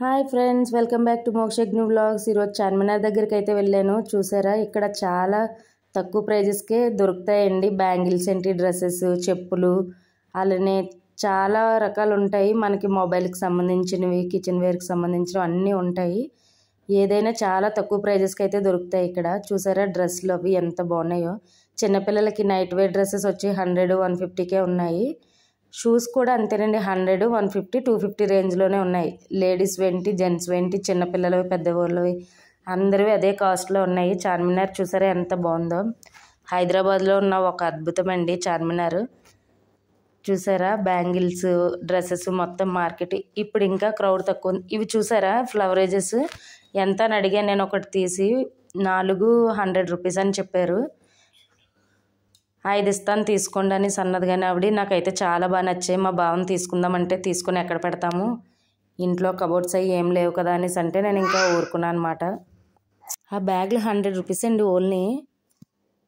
Hi friends, welcome back to Mokshagna vlogs. ఈరోజు చార్మినార్ దగ్గరికి అయితే వెళ్ళాను. చూసారా, ఇక్కడ చాలా తక్కువ ప్రైజెస్కే దొరుకుతాయండి. బ్యాంగిల్స్ ఏంటి, డ్రెస్సెస్, చెప్పులు, అలానే చాలా రకాలు ఉంటాయి. మనకి మొబైల్కి సంబంధించినవి, కిచెన్ వేర్కి సంబంధించినవి అన్నీ ఉంటాయి. ఏదైనా చాలా తక్కువ ప్రైజెస్కి అయితే దొరుకుతాయి ఇక్కడ. చూసారా, డ్రెస్సులు అవి ఎంత బాగున్నాయో. చిన్నపిల్లలకి నైట్ వేర్ డ్రెస్సెస్ వచ్చి 100, 150కే ఉన్నాయి. షూస్ కూడా అంతేనండి, 100, 150, 250 రేంజ్లోనే ఉన్నాయి. లేడీస్ ఏంటి, జెంట్స్ ఏంటి, చిన్నపిల్లలవి, పెద్దవాళ్ళవి అందరివి అదే కాస్ట్లో ఉన్నాయి. చార్మినార్ చూసారా ఎంత బాగుందో. హైదరాబాద్లో ఉన్న ఒక అద్భుతం అండి చార్మినార్. చూసారా, బ్యాంగిల్స్, డ్రెస్సెస్ మొత్తం మార్కెట్. ఇప్పుడు ఇంకా క్రౌడ్ తక్కువ ఉంది. ఇవి చూసారా, ఫ్లవరేజెస్ ఎంత అని అడిగాను నేను. ఒకటి తీసి 400 రూపీస్ అని చెప్పారు. 5 ఇస్తాను తీసుకోండి అని అన్నది. కానీ ఆవిడ నాకైతే చాలా బాగా నచ్చాయి. మా బావని తీసుకుందామంటే తీసుకుని ఎక్కడ పెడతాము, ఇంట్లో కబోర్డ్స్ అవి ఏం లేవు కదా అనేసి అంటే నేను ఇంకా ఊరుకున్నాను అనమాట. ఆ బ్యాగులు 100 రూపీస్ అండి ఓన్లీ.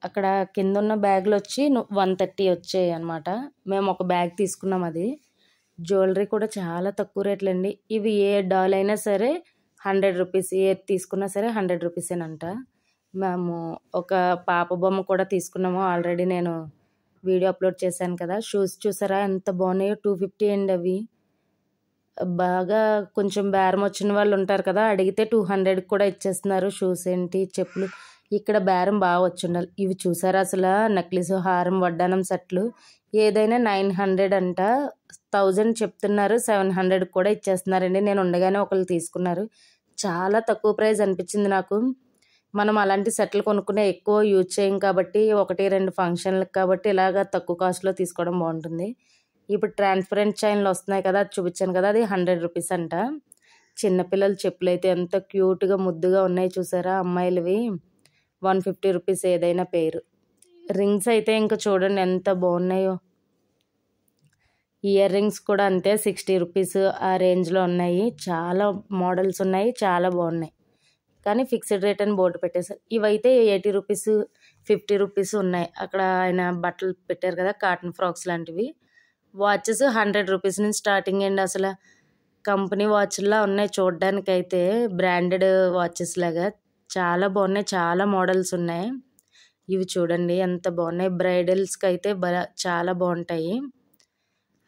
అక్కడ కింద ఉన్న బ్యాగులు వచ్చి 130 వచ్చాయి అనమాట. మేము ఒక బ్యాగ్ తీసుకున్నాం. అది జ్యువెలరీ కూడా చాలా తక్కువ రేట్లు అండి. ఇవి ఏ డాల్ అయినా సరే 100 రూపీస్, ఏది తీసుకున్నా సరే 100 రూపీసేనంట. మేము ఒక పాప బొమ్మ కూడా తీసుకున్నాము. ఆల్రెడీ నేను వీడియో అప్లోడ్ చేశాను కదా. షూస్ చూసారా ఎంత బాగున్నాయో, 250 అండి అవి. బాగా కొంచెం బేరం వచ్చిన వాళ్ళు ఉంటారు కదా, అడిగితే 200 కూడా ఇచ్చేస్తున్నారు. షూస్ ఏంటి, చెప్పులు ఇక్కడ బేరం బాగా వచ్చి ఉండాలి. ఇవి చూసారా, అసలు నక్లీస్, హారం, వడ్డానం సెట్లు ఏదైనా 900 అంట. 1000 చెప్తున్నారు, 700 కూడా ఇచ్చేస్తున్నారండి. నేను ఉండగానే ఒకళ్ళు తీసుకున్నారు. చాలా తక్కువ ప్రైస్ అనిపించింది నాకు. మనం అలాంటి సెట్లు కొనుక్కునే ఎక్కువ యూజ్ చేయం కాబట్టి, 1-2 ఫంక్షన్లకు కాబట్టి ఇలాగ తక్కువ కాస్ట్లో తీసుకోవడం బాగుంటుంది. ఇప్పుడు ట్రాన్స్పరెంట్ చైన్లు వస్తున్నాయి కదా, అది చూపించాను కదా, అది 100 రూపీస్ అంట. చిన్నపిల్లల చెప్పులు అయితే ఎంత క్యూట్గా ముద్దుగా ఉన్నాయి చూసారా, అమ్మాయిలవి 150 రూపీస్ ఏదైనా పేరు. రింగ్స్ అయితే ఇంకా చూడండి ఎంత బాగున్నాయో. ఇయర్ రింగ్స్ కూడా అంతే, 60 రూపీస్ ఆ రేంజ్లో ఉన్నాయి. చాలా మోడల్స్ ఉన్నాయి, చాలా బాగున్నాయి. కానీ ఫిక్స్డ్ రేట్ అని బోర్డు పెట్టేశారు. ఇవైతే 80 రూపీస్, 50 రూపీస్ ఉన్నాయి. అక్కడ ఆయన బట్టలు పెట్టారు కదా, కాటన్ ఫ్రాక్స్ లాంటివి. వాచెస్ 100 రూపీస్ నుంచి స్టార్టింగ్ అండి. అసలు కంపెనీ వాచ్లా ఉన్నాయి చూడడానికి అయితే, బ్రాండెడ్ వాచెస్ లాగా చాలా బాగున్నాయి. చాలా మోడల్స్ ఉన్నాయి. ఇవి చూడండి ఎంత బాగున్నాయి. బ్రైడల్స్కి అయితే చాలా బాగుంటాయి.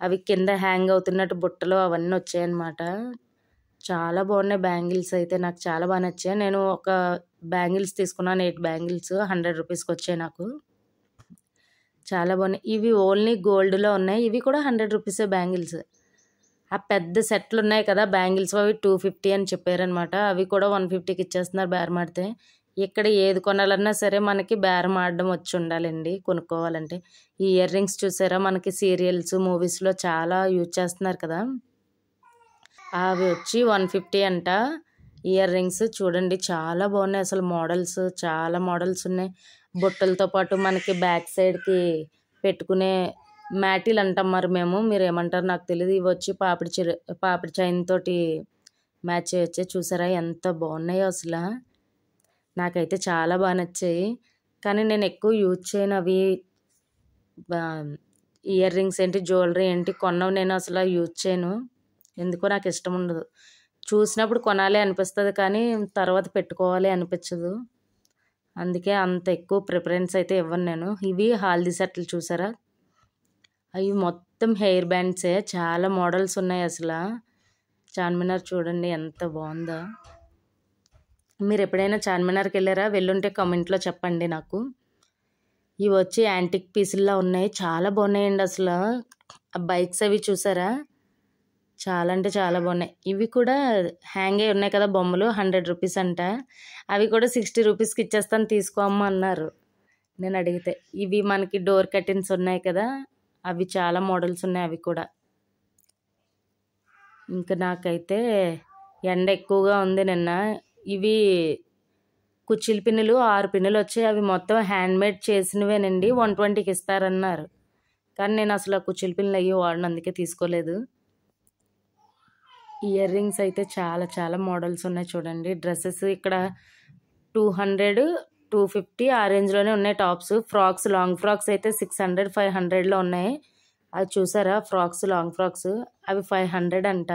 అవి కింద హ్యాంగ్ అవుతున్నట్టు బుట్టలు అవన్నీ వచ్చాయన్నమాట. చాలా బాగున్నాయి. బ్యాంగిల్స్ అయితే నాకు చాలా బాగా నచ్చాయి. నేను ఒక బ్యాంగిల్స్ తీసుకున్నాను, 8 బ్యాంగిల్స్ 100 రూపీస్కి వచ్చాయి నాకు. చాలా బాగున్నాయి. ఇవి ఓన్లీ గోల్డ్లో ఉన్నాయి. ఇవి కూడా 100 రూపీసే బ్యాంగిల్స్. ఆ పెద్ద సెట్లు ఉన్నాయి కదా బ్యాంగిల్స్, అవి 250 అని చెప్పారనమాట. అవి కూడా 150కి ఇచ్చేస్తున్నారు బేరం ఆడితే. ఇక్కడ ఏది కొనాలన్నా సరే మనకి బేరం ఆడడం వచ్చి ఉండాలండి కొనుక్కోవాలంటే. ఈ ఇయర్ రింగ్స్ చూసారా, మనకి సీరియల్స్, మూవీస్లో చాలా యూజ్ చేస్తున్నారు కదా, అవి వచ్చి 150 అంట. ఇయర్ రింగ్స్ చూడండి చాలా బాగున్నాయి. అసలు మోడల్స్ చాలా మోడల్స్ ఉన్నాయి. బుట్టలతో పాటు మనకి బ్యాక్ సైడ్కి పెట్టుకునే మ్యాటీలు అంటాం మరి మేము, మీరు ఏమంటారు నాకు తెలియదు. ఇవి వచ్చి పాపిడి చైన్ తోటి మ్యాచ్ చేయొచ్చే. చూసారా ఎంత బాగున్నాయో అసలు. నాకైతే చాలా బాగా నచ్చాయి. కానీ నేను ఎక్కువ యూజ్ చేయను అవి. ఇయర్ రింగ్స్ ఏంటి, జ్యువెలరీ ఏంటి కొన్నావు నేను అసలు యూజ్ చేయను. ఎందుకో నాకు ఇష్టం ఉండదు. చూసినప్పుడు కొనాలి అనిపిస్తుంది కానీ తర్వాత పెట్టుకోవాలి అనిపించదు. అందుకే అంత ఎక్కువ ప్రిఫరెన్స్ అయితే ఇవ్వను నేను. ఇవి హాల్దీ సెట్లు చూసారా, అవి మొత్తం హెయిర్ బ్యాండ్సే. చాలా మోడల్స్ ఉన్నాయి అసలు. చార్మినార్ చూడండి ఎంత బాగుందో. మీరు ఎప్పుడైనా చార్మినార్కి వెళ్ళారా? వెళ్ళుంటే కామెంట్లో చెప్పండి నాకు. ఇవి వచ్చి యాంటిక్ పీసుల్లా ఉన్నాయి, చాలా బాగున్నాయండి అసలు. ఆ బైక్స్ అవి చూసారా, చాలా అంటే చాలా బాగున్నాయి. ఇవి కూడా హ్యాంగ్ అయి ఉన్నాయి కదా బొమ్మలు, 100 రూపీస్ అంట. అవి కూడా 60 రూపీస్కి ఇచ్చేస్తాను తీసుకోమ్మ అన్నారు నేను అడిగితే. ఇవి మనకి డోర్ కర్టెన్స్ ఉన్నాయి కదా, అవి చాలా మోడల్స్ ఉన్నాయి అవి కూడా. ఇంకా నాకైతే ఎండ ఎక్కువగా ఉంది నిన్న. ఇవి కుచ్చిళ్ళ పిన్నులు 6 పిన్నులు వచ్చాయి. అవి మొత్తం హ్యాండ్మేడ్ చేసినవేనండి, 120కి ఇస్తారన్నారు. కానీ నేను అసలు కుచ్చిళ్ళ పిన్నులు అయ్యి వాడిన, అందుకే తీసుకోలేదు. ఇయర్ రింగ్స్ అయితే చాలా చాలా మోడల్స్ ఉన్నాయి చూడండి. డ్రెస్సెస్ ఇక్కడ 200, 250 ఆ రేంజ్లోనే ఉన్నాయి టాప్స్. ఫ్రాక్స్, లాంగ్ ఫ్రాక్స్ అయితే 600, 500లో ఉన్నాయి. అది చూసారా ఫ్రాక్స్, లాంగ్ ఫ్రాక్స్ అవి 500 అంట.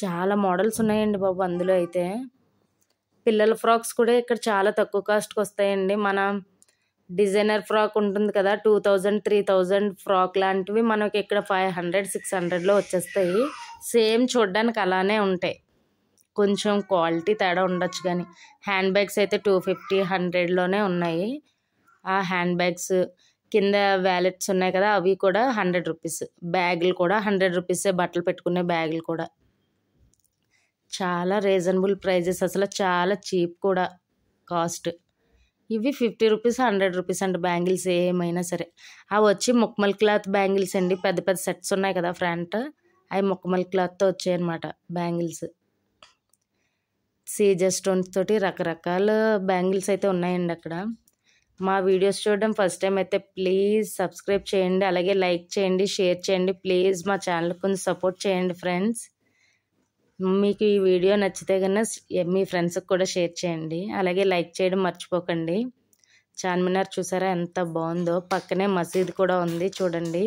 చాలా మోడల్స్ ఉన్నాయండి బాబు అందులో అయితే. పిల్లల ఫ్రాక్స్ కూడా ఇక్కడ చాలా తక్కువ కాస్ట్కి వస్తాయండి. మన డిజైనర్ ఫ్రాక్ ఉంటుంది కదా, 2000 3000 ఫ్రాక్ లాంటివి మనకి ఇక్కడ 500 600లో వచ్చేస్తాయి. సేమ్ చూడడానికి అలానే ఉంటాయి, కొంచెం క్వాలిటీ తేడా ఉండొచ్చు కానీ. హ్యాండ్ బ్యాగ్స్ అయితే 250 100లోనే ఉన్నాయి. ఆ హ్యాండ్ బ్యాగ్స్ కింద వ్యాలెట్స్ ఉన్నాయి కదా, అవి కూడా 100 రూపీస్. బ్యాగులు కూడా 100 రూపీసే, బట్టలు పెట్టుకునే బ్యాగులు కూడా. చాలా రీజనబుల్ ప్రైజెస్, అసలు చాలా చీప్ కూడా కాస్ట్. ఇవి 50 రూపీస్ 100 రూపీస్ అండి బ్యాంగిల్స్ ఏమైనా సరే. అవి వచ్చి ముక్మల్ క్లాత్ బ్యాంగిల్స్ అండి. పెద్ద పెద్ద సెట్స్ ఉన్నాయి కదా ఫ్రంట్, అవి ముక్మల్ క్లాత్తో వచ్చాయన్నమాట బ్యాంగిల్స్. సీజర్ స్టోన్స్ తోటి రకరకాల బ్యాంగిల్స్ అయితే ఉన్నాయండి అక్కడ. మా వీడియోస్ చూడడం ఫస్ట్ టైం అయితే ప్లీజ్ సబ్స్క్రైబ్ చేయండి, అలాగే లైక్ చేయండి, షేర్ చేయండి. ప్లీజ్ మా ఛానల్ కొంచెం సపోర్ట్ చేయండి ఫ్రెండ్స్. మీకు ఈ వీడియో నచ్చితే కన్నా మీ ఫ్రెండ్స్కి కూడా షేర్ చేయండి, అలాగే లైక్ చేయడం మర్చిపోకండి. చార్మినార్ చూసారా ఎంత బాగుందో, పక్కనే మసీద్ కూడా ఉంది చూడండి.